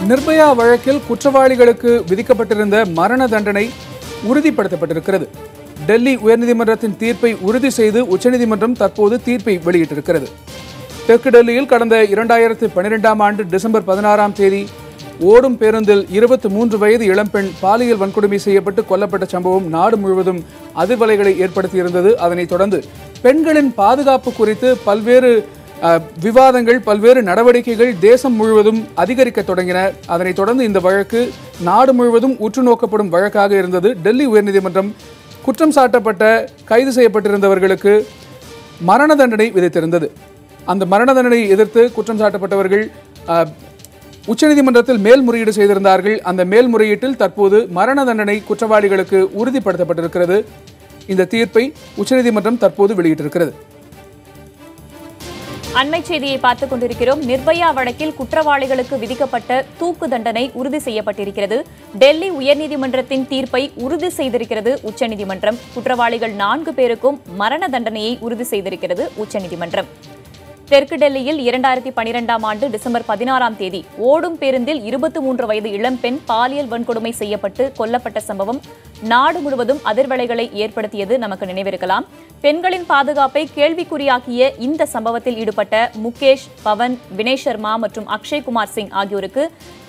நிர்பயா வழக்கில் குற்றவாளிகளுக்கு விதிக்கப்பட்டிருந்த மரண தண்டனை உறுதிப்படுத்தப்பட்டிருக்கிறது. டெல்லி உயர்நீதிமன்றத்தின் தீர்ப்பை உறுதி செய்து உச்சநீதிமன்றம் தற்போது தீர்ப்பை வெளியிட்டிருக்கிறது. தெற்கு டெல்லியில் கடந்த 2012ஆம் ஆண்டு டிசம்பர் 16ஆம் தேதி ஓடும் பேருந்தில் 23 வயது இளம்பெண் பாலியல் வன்கொடுமை செய்யப்பட்டு கொல்லப்பட்ட சம்பவம் நாடு முழுவதும் அதிர்வலைகளை ஏற்படுத்தியிருந்தது. அதனைத் தொடர்ந்து பெண்களின் பாதுகாப்பு குறித்து பல்வேறு விவாதங்கள், பல்வேறு நடவடிக்கைகள் தேசம் முழுவதும் அதிகரிக்க தொடங்கின. அதனைத் தொடர்ந்து இந்த வழக்கு நாடு முழுவதும் உற்று நோக்கப்படும் வழக்காக இருந்தது. டெல்லி உயர்நீதிமன்றம் குற்றம் சாட்டப்பட்ட கைது செய்யப்பட்டிருந்தவர்களுக்கு மரண தண்டனை விதித்திருந்தது. அந்த மரண தண்டனை எதிர்த்து குற்றம் சாட்டப்பட்டவர்கள் உச்சநீதிமன்றத்தில் மேல்முறையீடு செய்திருந்தார்கள். அந்த மேல்முறையீட்டில் தற்போது மரண தண்டனை குற்றவாளிகளுக்கு உறுதிப்படுத்தப்பட்டிருக்கிறது. இந்த தீர்ப்பை உச்சநீதிமன்றம் தற்போது வெளியிட்டிருக்கிறது. அண்மை செய்தியை பார்த்துக் கொண்டிருக்கிறோம். நிர்பயா வழக்கில் குற்றவாளிகளுக்கு விதிக்கப்பட்ட தூக்கு தண்டனை உறுதி செய்யப்பட்டிருக்கிறது. டெல்லி உயர்நீதிமன்றத்தின் தீர்ப்பை உறுதி செய்திருக்கிறது உச்சநீதிமன்றம். குற்றவாளிகள் 4 பேருக்கும் மரண தண்டனையை உறுதி செய்திருக்கிறது உச்சநீதிமன்றம். தெற்கு டெல்லியில் 2012ஆம் ஆண்டு டிசம்பர் 16ஆம் தேதி ஓடும் பேருந்தில் 23 வயது இளம்பெண் பாலியல் வன்கொடுமை செய்யப்பட்டு கொல்லப்பட்ட சம்பவம் நாடு முழுவதும் அதிர்வலைகளை ஏற்படுத்தியது நமக்கு நினைவிருக்கலாம். பெண்களின் பாதுகாப்பை கேள்விக்குறியாக்கிய இந்த சம்பவத்தில் ஈடுபட்ட முகேஷ், பவன், வினய் சர்மா மற்றும் அக்ஷய் குமார் சிங் ஆகியோருக்கு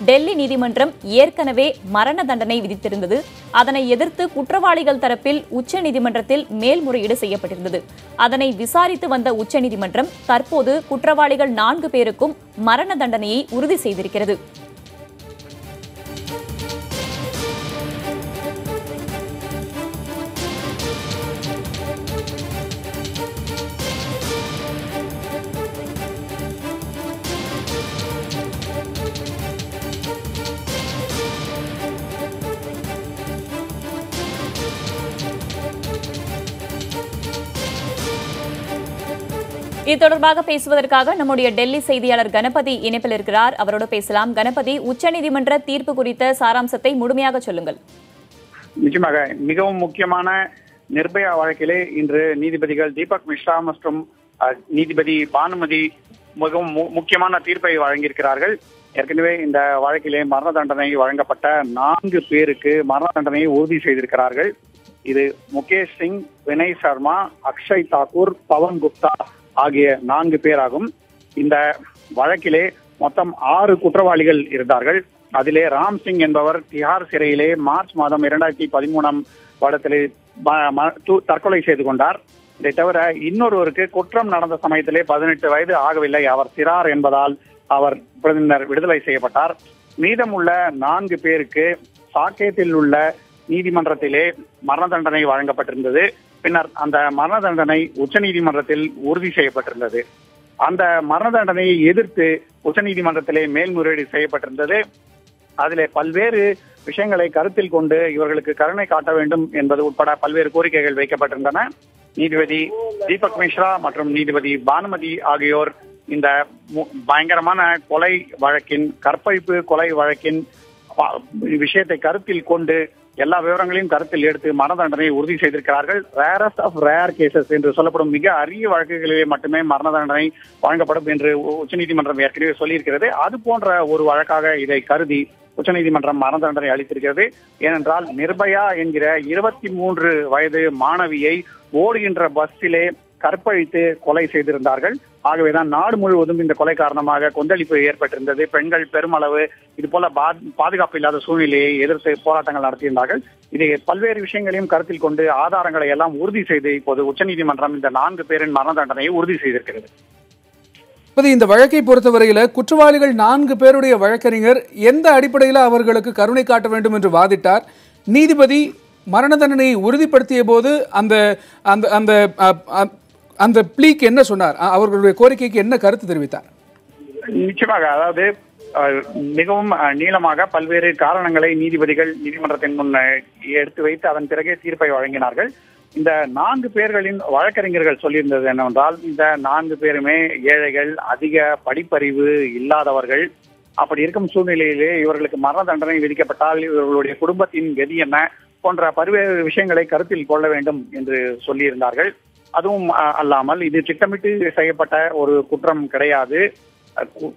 டெல்லி நீதிமன்றம் ஏற்கனவே மரண தண்டனை விதித்திருந்தது. அதனை எதிர்த்து குற்றவாளிகள் தரப்பில் உச்சநீதிமன்றத்தில் மேல்முறையீடு செய்யப்பட்டிருந்தது. அதனை விசாரித்து வந்த உச்சநீதிமன்றம் தற்போது குற்றவாளிகள் 4 பேருக்கும் மரண தண்டனையை உறுதி செய்திருக்கிறது. இது தொடர்பாக பேசுவதற்காக நம்முடைய டெல்லி செய்தியாளர் கணபதி இணைப்பில் இருக்கிறார். அவரோடு பேசலாம். கணபதி, உச்சநீதிமன்ற தீர்ப்பு குறித்த சாராம்சத்தை முழுமையாக சொல்லுங்கள். நிச்சயமாக மிகவும் முக்கியமான நிர்பயா வழக்கிலே இன்று நீதிபதிகள் தீபக் மிஸ்ரா மற்றும் நீதிபதி பானுமதி மிகவும் முக்கியமான தீர்ப்பை வழங்கியிருக்கிறார்கள். ஏற்கனவே இந்த வழக்கிலே மரண தண்டனை வழங்கப்பட்ட 4 பேருக்கு மரண தண்டனையை உறுதி செய்திருக்கிறார்கள். இது முகேஷ் சிங், வினய் சர்மா, அக்ஷய் தாக்கூர், பவன் குப்தா ஆகிய 4 பேராகும். இந்த வழக்கிலே மொத்தம் 6 குற்றவாளிகள் இருந்தார்கள். அதிலே ராம் சிங் என்பவர் திஹார் சிறையிலே மார்ச் மாதம் 2013ஆம் வருடத்திலே தற்கொலை செய்து கொண்டார். இதை தவிர இன்னொருவருக்கு குற்றம் நடந்த சமயத்திலே 18 வயது ஆகவில்லை. அவர் சிறார் என்பதால் அவர் பின்னர் விடுதலை செய்யப்பட்டார். மீதமுள்ள 4 பேருக்கு சாக்கேத்தில் உள்ள நீதிமன்றத்திலே மரண தண்டனை வழங்கப்பட்டிருந்தது. பின்னர் அந்த மரண தண்டனை உச்சநீதிமன்றத்தில் உறுதி செய்யப்பட்டிருந்தது. அந்த மரண தண்டனையை எதிர்த்து உச்சநீதிமன்றத்திலே மேல்முறையீடு செய்யப்பட்டிருந்தது. அதிலே பல்வேறு விஷயங்களை கருத்தில் கொண்டு இவர்களுக்கு கருணை காட்ட வேண்டும் என்பது உட்பட பல்வேறு கோரிக்கைகள் வைக்கப்பட்டிருந்தன. நீதிபதி தீபக் மிஸ்ரா மற்றும் நீதிபதி பானுமதி ஆகியோர் இந்த பயங்கரமான கொலை வழக்கின், கற்பழிப்பு கொலை வழக்கின் விஷயத்தை கருத்தில் கொண்டு எல்லா விவரங்களையும் கருத்தில் எடுத்து மரண தண்டனையை உறுதி செய்திருக்கிறார்கள். ரேரஸ்ட் ஆஃப் ரேர் கேசஸ் என்று சொல்லப்படும் மிக அரிய வழக்குகளிலே மட்டுமே மரண தண்டனை வழங்கப்படும் என்று உச்சநீதிமன்றம் ஏற்கனவே சொல்லியிருக்கிறது. அது போன்ற ஒரு வழக்காக இதை கருதி உச்சநீதிமன்றம் மரண தண்டனை அளித்திருக்கிறது. ஏனென்றால் நிர்பயா என்கிற 23 வயது மாணவியை ஓடுகின்ற பஸ்ஸிலே கற்பழித்து கொலை செய்திருந்தார்கள். ஆகவேதான் நாடு முழுவதும் இந்த கொலை காரணமாக கொந்தளிப்பு ஏற்பட்டிருந்தது. பெண்கள் பெருமளவு இது போல பாதுகாப்பு இல்லாத சூழ்நிலையை எதிர்த்து போராட்டங்கள் நடத்தியிருந்தார்கள். இதை பல்வேறு விஷயங்களையும் கருத்தில் கொண்டு ஆதாரங்களை எல்லாம் உறுதி செய்து இப்போது உச்சநீதிமன்றம் இந்த 4 பேரின் மரண தண்டனையை உறுதி செய்திருக்கிறது. இந்த வழக்கை பொறுத்தவரையில குற்றவாளிகள் 4 பேருடைய வழக்கறிஞர் எந்த அடிப்படையில் அவர்களுக்கு கருணை காட்ட வேண்டும் என்று வாதிட்டார். நீதிபதி மரண தண்டனையை உறுதிப்படுத்திய போது அந்த பிளீக்கு என்ன சொன்னார்? அவர்களுடைய கோரிக்கைக்கு என்ன கருத்து தெரிவித்தார்? நிச்சயமாக, அதாவது மிகவும் நீளமாக பல்வேறு காரணங்களை நீதிபதிகள் நீதிமன்றத்தின் முன் எடுத்து வைத்து அதன் பிறகே தீர்ப்பை வழங்கினார்கள். இந்த 4 பேர்களின் வழக்கறிஞர்கள் சொல்லியிருந்தது என்னவென்றால், இந்த 4 பேருமே ஏழைகள், அதிக படிப்பறிவு இல்லாதவர்கள். அப்படி இருக்கும் சூழ்நிலையிலே இவர்களுக்கு மரண தண்டனை விதிக்கப்பட்டால் இவர்களுடைய குடும்பத்தின் கதி என்ன போன்ற பல்வேறு விஷயங்களை கருத்தில் கொள்ள வேண்டும் என்று சொல்லியிருந்தார்கள். அதுவும் அல்லாமல் இது திட்டமிட்டு செய்யப்பட்ட ஒரு குற்றம் கிடையாது.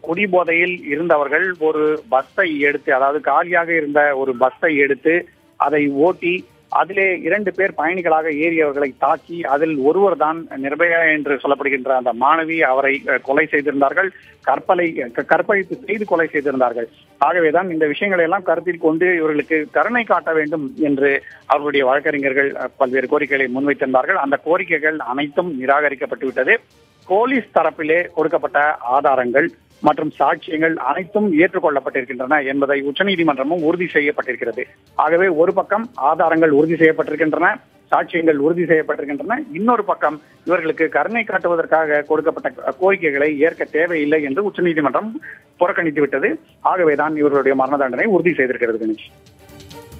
குடிபோதையில் இருந்தவர்கள் ஒரு பஸ்ஸை எடுத்து, அதாவது காலியாக இருந்த ஒரு பஸ்ஸை எடுத்து அதை ஓட்டி அதிலே 2 பேர் பயணிகளாக ஏறியவர்களை தாக்கி அதில் ஒருவர் தான் நிர்பயா என்று சொல்லப்படுகின்ற அந்த மாணவி. அவரை கொலை செய்திருந்தார்கள், கற்பழிப்பு செய்து கொலை செய்திருந்தார்கள். ஆகவேதான் இந்த விஷயங்களை எல்லாம் கருத்தில் கொண்டு இவர்களுக்கு கருணை காட்ட வேண்டும் என்று அவர்களுடைய வழக்கறிஞர்கள் பல்வேறு கோரிக்கைகளை முன்வைத்திருந்தார்கள். அந்த கோரிக்கைகள் அனைத்தும் நிராகரிக்கப்பட்டு விட்டது. போலீஸ் தரப்பிலே கொடுக்கப்பட்ட ஆதாரங்கள் மற்றும் சாட்சியங்கள் அனைத்தும் ஏற்றுக்கொள்ளப்பட்டிருக்கின்றன என்பதை உச்சநீதிமன்றமும் உறுதி செய்யப்பட்டிருக்கிறது. ஆகவே ஒரு பக்கம் ஆதாரங்கள் உறுதி செய்யப்பட்டிருக்கின்றன, சாட்சியங்கள் உறுதி செய்யப்பட்டிருக்கின்றன. இன்னொரு பக்கம் இவர்களுக்கு கருணை காட்டுவதற்காக கொடுக்கப்பட்ட கோரிக்கைகளை ஏற்க தேவையில்லை என்று உச்சநீதிமன்றம் புறக்கணித்து விட்டது. ஆகவேதான் இவர்களுடைய மரண தண்டனை உறுதி செய்திருக்கிறது. கணேஷ்,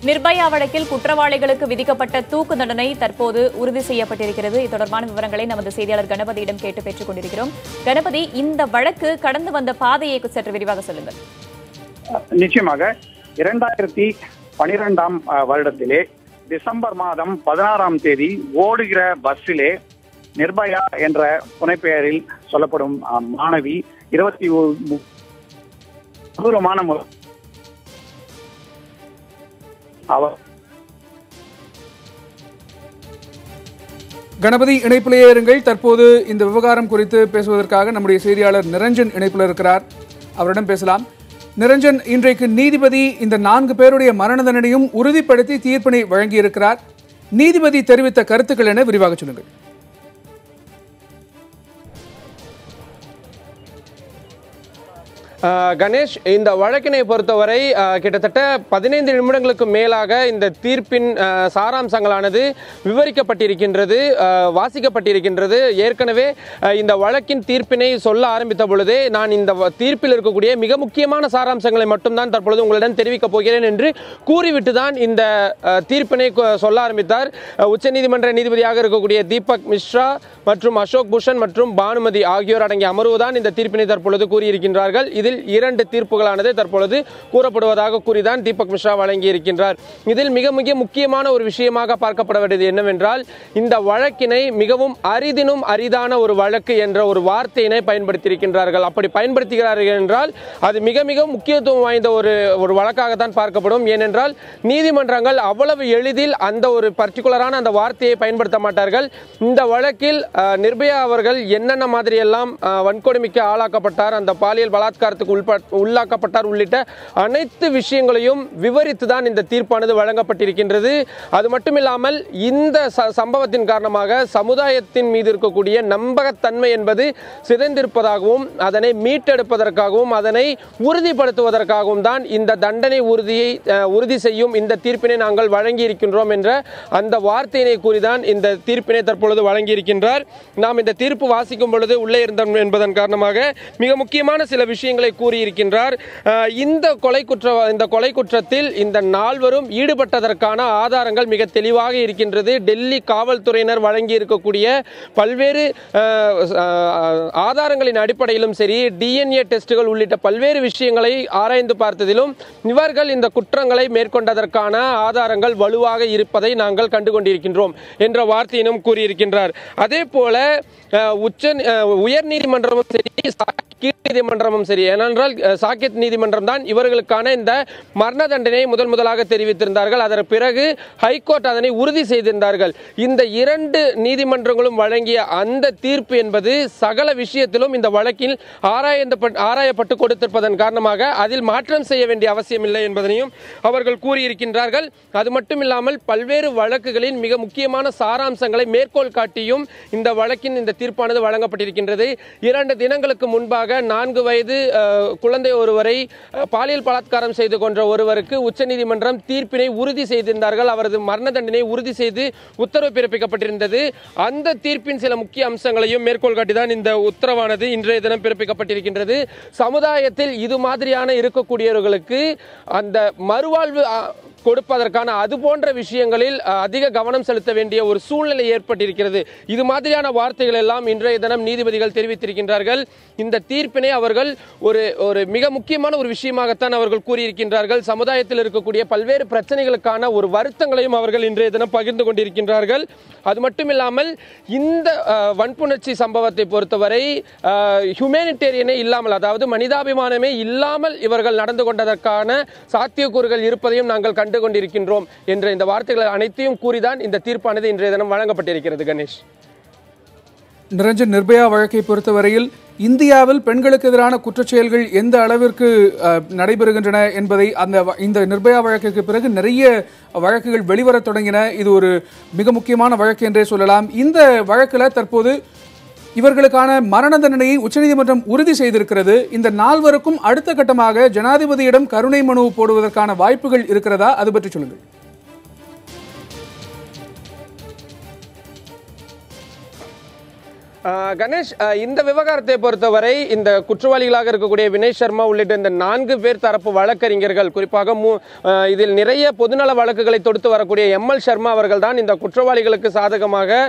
நிர்பயா வழக்கில் குற்றவாளிகளுக்கு விதிக்கப்பட்ட தூக்கு தண்டனை தற்போது உறுதி செய்யப்பட்டிருக்கிறது. இது தொடர்பான விவரங்களை நமது செய்தியாளர் கணபதியிடம் கேட்டு பெற்றுக் கொண்டிருக்கிறோம். கணபதி, இந்த வழக்கு கடந்து வந்த பாதையை சற்று விரிவாக சொல்லுங்கள். நிச்சயமாக 2012ஆம் வருடத்திலே டிசம்பர் மாதம் 16ஆம் தேதி ஓடுகிற பஸ்ஸிலே நிர்பயா என்ற புனைப்பெயரில் சொல்லப்படும் மாணவி 21 கணபதி, இணைப்பிலேயே இருங்கள். தற்போது இந்த விவகாரம் குறித்து பேசுவதற்காக நம்முடைய செய்தியாளர் நிரஞ்சன் இணைப்பில் இருக்கிறார். அவரிடம் பேசலாம். நிரஞ்சன், இன்றைக்கு நீதிபதி இந்த 4 பேருடைய மரண தண்டனையும் உறுதிப்படுத்தி தீர்ப்பினை வழங்கியிருக்கிறார். நீதிபதி தெரிவித்த கருத்துக்கள் என விரிவாக சொல்லுங்கள். கணேஷ், இந்த வழக்கினை பொறுத்தவரை கிட்டத்தட்ட 15 நிமிடங்களுக்கு மேலாக இந்த தீர்ப்பின் சாராம்சங்களானது விவரிக்கப்பட்டிருக்கின்றது, வாசிக்கப்பட்டிருக்கின்றது. ஏற்கனவே இந்த வழக்கின் தீர்ப்பினை சொல்ல ஆரம்பித்த பொழுதே நான் இந்த தீர்ப்பில் இருக்கக்கூடிய மிக முக்கியமான சாராம்சங்களை மட்டும்தான் தற்பொழுது உங்களிடம் தெரிவிக்கப் போகிறேன் என்று கூறிவிட்டு தான் இந்த தீர்ப்பினை சொல்ல ஆரம்பித்தார். உச்சநீதிமன்ற நீதிபதியாக இருக்கக்கூடிய தீபக் மிஸ்ரா மற்றும் அசோக் பூஷன் மற்றும் பானுமதி ஆகியோர் அடங்கிய அமர்வுதான் இந்த தீர்ப்பினை தற்பொழுது கூறியிருக்கின்றார்கள். இதில் 2 தீர்ப்புகளானது தற்பொழுது கூறப்படுவதாக கூறிதான் தீபக் மிஸ்ரா வழங்கியிருக்கின்றார். இதில் மிக மிக முக்கியமான ஒரு விஷயமாக பார்க்கப்பட வேண்டியது என்னவென்றால், இந்த வழக்கினை மிகவும் அரிதினும் அரிதான ஒரு வழக்கு என்ற ஒரு வார்த்தையினை பயன்படுத்தியிருக்கின்றார்கள். அப்படி பயன்படுத்துகிறார்கள் என்றால் அது மிக மிக முக்கியத்துவம் வாய்ந்த ஒரு வழக்காகத்தான் பார்க்கப்படும். ஏனென்றால் நீதிமன்றங்கள் அவ்வளவு எளிதில் அந்த ஒரு பர்டிகுலரான அந்த வார்த்தையை பயன்படுத்த மாட்டார்கள். இந்த வழக்கில் நிர்பயா அவர்கள் என்னென்ன மாதிரி எல்லாம் வன்கொடுமைக்கு ஆளாக்கப்பட்டார், அந்த பாலியல் பலாத்காரத்துக்கு உள்ளாக்கப்பட்டார் உள்ளிட்ட அனைத்து விஷயங்களையும் விவரித்து தான் இந்த தீர்ப்பானது வழங்கப்பட்டிருக்கின்றது. அது மட்டுமில்லாமல் இந்த சம்பவத்தின் காரணமாக சமுதாயத்தின் மீது இருக்கக்கூடிய நம்பகத்தன்மை என்பது சிதைந்திருப்பதாகவும் அதனை மீட்டெடுப்பதற்காகவும் அதனை உறுதிப்படுத்துவதற்காகவும் தான் இந்த தண்டனை உறுதி செய்யும் இந்த தீர்ப்பினை நாங்கள் வழங்கி இருக்கின்றோம் என்ற அந்த வார்த்தையினை கூறிதான் இந்த தீர்ப்பினை தற்பொழுது வழங்கியிருக்கின்றார். நாம் இந்த தீர்ப்பு வாசிக்கும் பொழுது உள்ளே இருந்தோம் என்பதன் காரணமாக மிக முக்கியமான சில விஷயங்களை கூறியிருக்கின்றார். இந்த கொலை குற்றத்தில் இந்த 4வரும் ஈடுபட்டதற்கான ஆதாரங்கள் மிக தெளிவாக இருக்கின்றது. டெல்லி காவல்துறையினர் வழங்கி இருக்கக்கூடிய பல்வேறு ஆதாரங்களின் அடிப்படையிலும் சரி, DNA டெஸ்டுகள் உள்ளிட்ட பல்வேறு விஷயங்களை ஆராய்ந்து பார்த்ததிலும் இவர்கள் இந்த குற்றங்களை மேற்கொண்டதற்கான ஆதாரங்கள் வலுவாக இருப்பதை நாங்கள் கண்டுகொண்டிருக்கின்றோம் என்ற வார்த்தையினும் கூறியிருக்கின்றார். அதே போல உயர் நீதிமன்றமும் சரி, நீதிமன்றமும் சரி, ஏனென்றால் சாக்கெட் நீதிமன்றம் தான் இவர்களுக்கான இந்த மரண தண்டனையை முதலாக தெரிவித்திருந்தார்கள். அதற்கு பிறகு ஹைகோர்ட் அதனை உறுதி செய்திருந்தார்கள். இந்த 2 நீதிமன்றங்களும் வழங்கிய அந்த தீர்ப்பு என்பது சகல விஷயத்திலும் இந்த வழக்கில் ஆராயப்பட்டு கொடுத்திருப்பதன் காரணமாக அதில் மாற்றம் செய்ய வேண்டிய அவசியம் இல்லை என்பதனையும் அவர்கள் கூறியிருக்கின்றார்கள். அது மட்டுமில்லாமல் பல்வேறு வழக்குகளின் மிக முக்கியமான சாராம்சங்களை மேற்கோள் காட்டியும் இந்த வழக்கின் இந்த தீர்ப்பானது வழங்கப்பட்டிருக்கின்றது. 2 தினங்களுக்கு முன்பாக 4 வயது குழந்தை ஒருவரை பாலியல் பலாத்காரம் செய்து கொன்ற ஒருவருக்கு உச்சநீதிமன்றம் தீர்ப்பினை உறுதி செய்திருந்தார்கள். அவரது மரண தண்டனை உறுதி செய்து உத்தரவு பிறப்பிக்கப்பட்டிருந்தது. அந்த தீர்ப்பின் சில முக்கிய அம்சங்களையும் மேற்கோள் காட்டிதான் இந்த உத்தரவானது இன்றைய தினம் பிறப்பிக்கப்பட்டிருக்கின்றது. சமுதாயத்தில் இது மாதிரியான இருக்கக்கூடியவர்களுக்கு அந்த மறுவாழ்வு கொடுப்பதற்கான அது போன்ற விஷயங்களில் அதிக கவனம் செலுத்த வேண்டிய ஒரு சூழ்நிலை ஏற்பட்டிருக்கிறது. இது மாதிரியான வார்த்தைகள் எல்லாம் இன்றைய தினம் நீதிபதிகள் தெரிவித்திருக்கின்றார்கள். இந்த தீர்ப்பினை அவர்கள் ஒரு மிக முக்கியமான ஒரு விஷயமாகத்தான் அவர்கள் கூறியிருக்கின்றார்கள். சமுதாயத்தில் இருக்கக்கூடிய பல்வேறு பிரச்சனைகளுக்கான ஒரு வருத்தங்களையும் அவர்கள் இன்றைய தினம் பகிர்ந்து கொண்டிருக்கின்றார்கள். அது மட்டுமில்லாமல் இந்த வன்புணர்ச்சி சம்பவத்தை பொறுத்தவரை ஹியூமனிடேரியனே இல்லாமல், அதாவது மனிதாபிமானமே இல்லாமல் இவர்கள் நடந்து கொண்டதற்கான சாத்தியக்கூறுகள் இருப்பதையும் நாங்கள் கண்டு கொண்டிருக்கின்றோம் என்ற இந்த வார்த்தைகள் அனைத்தையும் கூறிதான் இந்த தீர்ப்பானது இன்றைய தினம் வழங்கப்பட்டிருக்கிறது. கணேஷ், நிரஞ்சன், நிர்பயா வழக்கை பொறுத்தவரையில் இந்தியாவில் பெண்களுக்கு எதிரான குற்றச்செயல்கள் எந்த அளவிற்கு நடைபெறுகின்றன என்பதை இந்த நிர்பயா வழக்கிற்கு பிறகு நிறைய வழக்குகள் வெளிவரத் தொடங்கின. இது ஒரு மிக முக்கியமான வழக்கு என்றே சொல்லலாம். இந்த வழக்கில் தற்போது இவர்களுக்கான மரண தண்டனையை உச்சநீதிமன்றம் உறுதி செய்திருக்கிறது. இந்த நால்வருக்கும் அடுத்த கட்டமாக ஜனாதிபதியிடம் கருணை மனு போடுவதற்கான வாய்ப்புகள் இருக்கிறதா? அது பற்றி சொல்லுங்கள். கணேஷ், இந்த விவகாரத்தை பொறுத்தவரை இந்த குற்றவாளிகளாக இருக்கக்கூடிய வினய் சர்மா உள்ளிட்ட இந்த 4 பேர் தரப்பு வழக்கறிஞர்கள், குறிப்பாக இதில் நிறைய பொதுநல வழக்குகளை தொடுத்து வரக்கூடிய எம்எல் சர்மா அவர்கள் தான் இந்த குற்றவாளிகளுக்கு சாதகமாக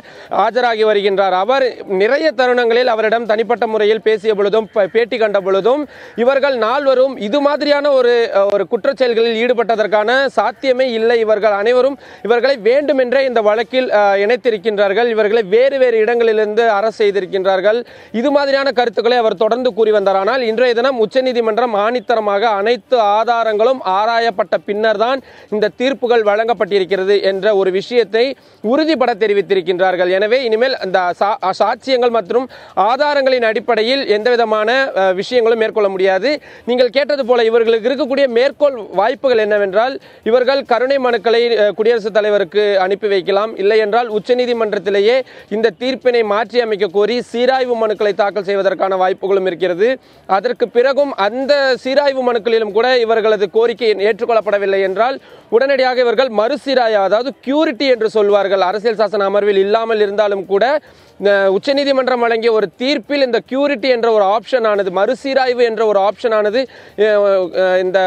ஆஜராகி வருகின்றார். அவர் நிறைய தருணங்களில் அவரிடம் தனிப்பட்ட முறையில் பேசிய பொழுதும் பேட்டி கண்ட பொழுதும் இவர்கள் நால்வரும் இது மாதிரியான ஒரு குற்றச்செயல்களில் ஈடுபட்டதற்கான சாத்தியமே இல்லை, இவர்கள் அனைவரும் இவர்களை வேண்டுமென்றே இந்த வழக்கில் இணைத்திருக்கின்றார்கள், இவர்களை வேறு வேறு இடங்களிலிருந்து அரசு செய்திருக்கின்றார்கள், இது மாதிரியான கருத்துக்களை அவர் தொடர்ந்து கூறி வந்தார். ஆனால் இன்றைய தினம் உச்சநீதிமன்றம் ஆணித்தரமாக அனைத்து ஆதாரங்களும் ஆராயப்பட்ட பின்னர் தான் இந்த தீர்ப்புகள் வழங்கப்பட்டிருக்கிறது என்ற ஒரு விஷயத்தை உறுதிபட தெரிவித்திருக்கின்றார்கள். எனவே இனிமேல் அந்த சாட்சியங்கள் மற்றும் ஆதாரங்களின் அடிப்படையில் எந்தவிதமான விஷயங்களும் மேற்கொள்ள முடியாது. நீங்கள் கேட்டது போல இவர்களுக்கு இருக்கக்கூடிய மேற்கோள் வாய்ப்புகள் என்னவென்றால், இவர்கள் கருணை மனுக்களை குடியரசுத் தலைவருக்கு அனுப்பி வைக்கலாம், இல்லை என்றால் உச்சநீதிமன்றத்திலேயே இந்த தீர்ப்பினை மாற்றி அமைக்க கோரி சீராய்வு மனுக்களை தாக்கல் செய்வதற்கான வாய்ப்புகளும் இருக்கிறது. அதற்கு பிறகும் அந்த சீராய்வு மனுக்களிலும் கூட இவர்களது கோரிக்கை ஏற்றுக்கொள்ளப்படவில்லை என்றால் உடனடியாக இவர்கள் மறுசீராய, அதாவது கியூரிட்டி என்று சொல்வார்கள், அரசியல் சாசன அமர்வில் இல்லாமல் இருந்தாலும் கூட உச்சநீதிமன்றம் வழங்கிய ஒரு தீர்ப்பில் இந்த கியூரிட்டி என்ற ஒரு ஆப்ஷன் ஆனது, மறுசீராய்வு என்ற ஒரு ஆப்ஷன் ஆனது இந்த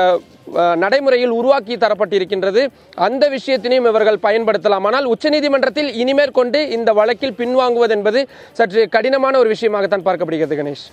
நடைமுறையில் உருவாக்கி தரப்பட்டிருக்கின்றது. அந்த விஷயத்தினையும் இவர்கள் பயன்படுத்தலாம். ஆனால் உச்சநீதிமன்றத்தில் இனிமேற்கொண்டு இந்த வழக்கில் பின்வாங்குவது என்பது சற்று கடினமான ஒரு விஷயமாகத்தான் பார்க்கப்படுகிறது. கணேஷ்.